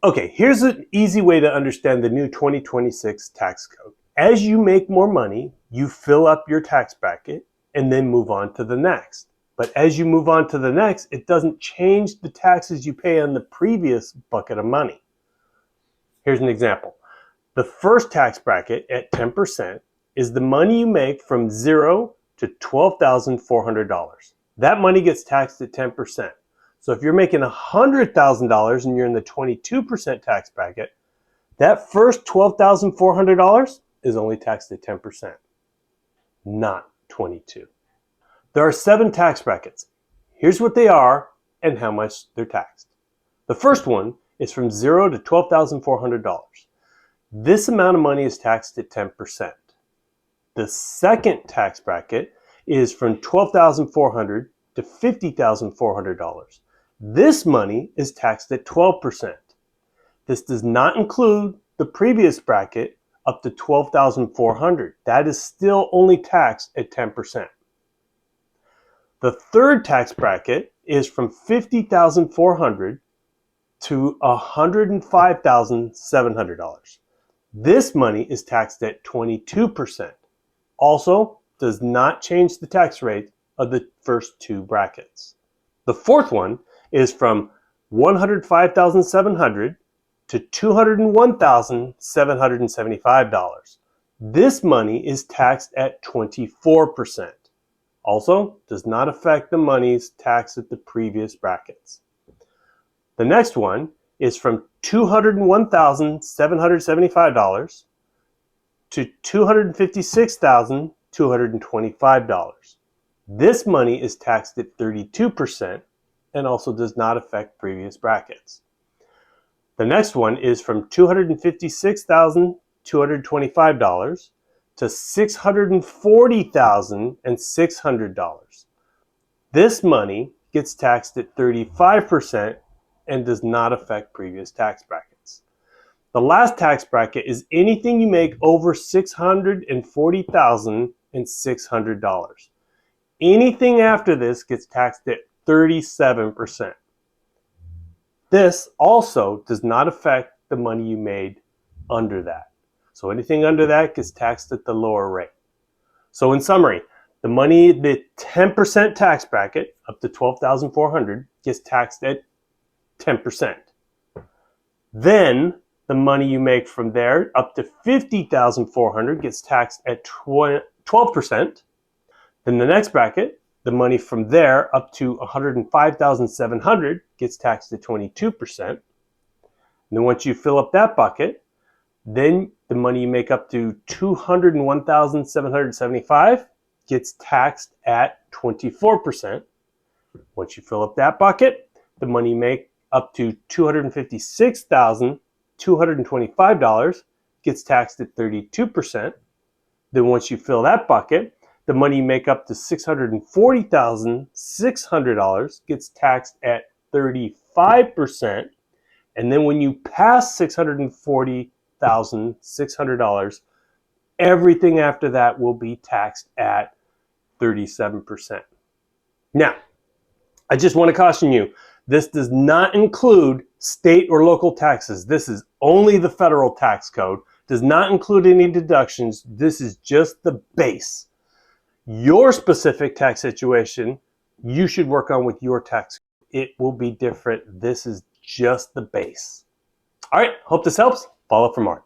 Okay, here's an easy way to understand the new 2026 tax code. As you make more money, you fill up your tax bracket and then move on to the next. But as you move on to the next, it doesn't change the taxes you pay on the previous bucket of money. Here's an example. The first tax bracket at 10% is the money you make from $0 to $12,400. That money gets taxed at 10%. So if you're making $100,000 and you're in the 22% tax bracket, that first $12,400 is only taxed at 10%, not 22. There are 7 tax brackets. Here's what they are and how much they're taxed. The first one is from $0 to $12,400. This amount of money is taxed at 10%. The second tax bracket is from $12,400 to $50,400. This money is taxed at 12%. This does not include the previous bracket up to $12,400. That is still only taxed at 10%. The third tax bracket is from $50,400 to $105,700. This money is taxed at 22%. Also, does not change the tax rate of the first 2 brackets. The fourth one is from $105,700 to $201,775. This money is taxed at 24%. Also, does not affect the monies taxed at the previous brackets. The next one is from $201,775 to $256,225. This money is taxed at 32% and also does not affect previous brackets. The next one is from $256,225 to $640,600. This money gets taxed at 35% and does not affect previous tax brackets. The last tax bracket is anything you make over $640,600. Anything after this gets taxed at 37%. This also does not affect the money you made under that. So anything under that gets taxed at the lower rate. So in summary, the 10% tax bracket up to $12,400 gets taxed at 10%. Then the money you make from there up to $50,400 gets taxed at 12%. Then the next bracket, the money from there up to $105,700 gets taxed at 22%. And then once you fill up that bucket, then the money you make up to $201,775 gets taxed at 24%. Once you fill up that bucket, the money you make up to $256,225 gets taxed at 32%. Then once you fill that bucket, the money you make up to $640,600 gets taxed at 35%. And then when you pass $640,600, everything after that will be taxed at 37%. Now, I just want to caution you, this does not include state or local taxes. This is only the federal tax code. Does not include any deductions. This is just the base. Your specific tax situation, you should work on with your tax code. It will be different. This is just the base. All right, hope this helps. Follow up for more.